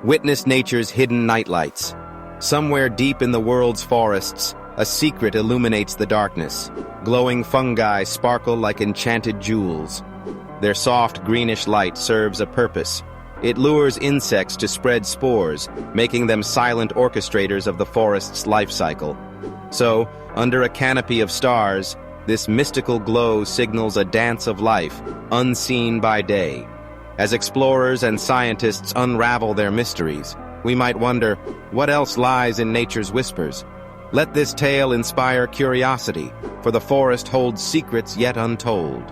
Witness nature's hidden nightlights. Somewhere deep in the world's forests, a secret illuminates the darkness. Glowing fungi sparkle like enchanted jewels. Their soft greenish light serves a purpose. It lures insects to spread spores, making them silent orchestrators of the forest's life cycle. So, under a canopy of stars, this mystical glow signals a dance of life, unseen by day. As explorers and scientists unravel their mysteries, we might wonder, what else lies in nature's whispers? Let this tale inspire curiosity, for the forest holds secrets yet untold.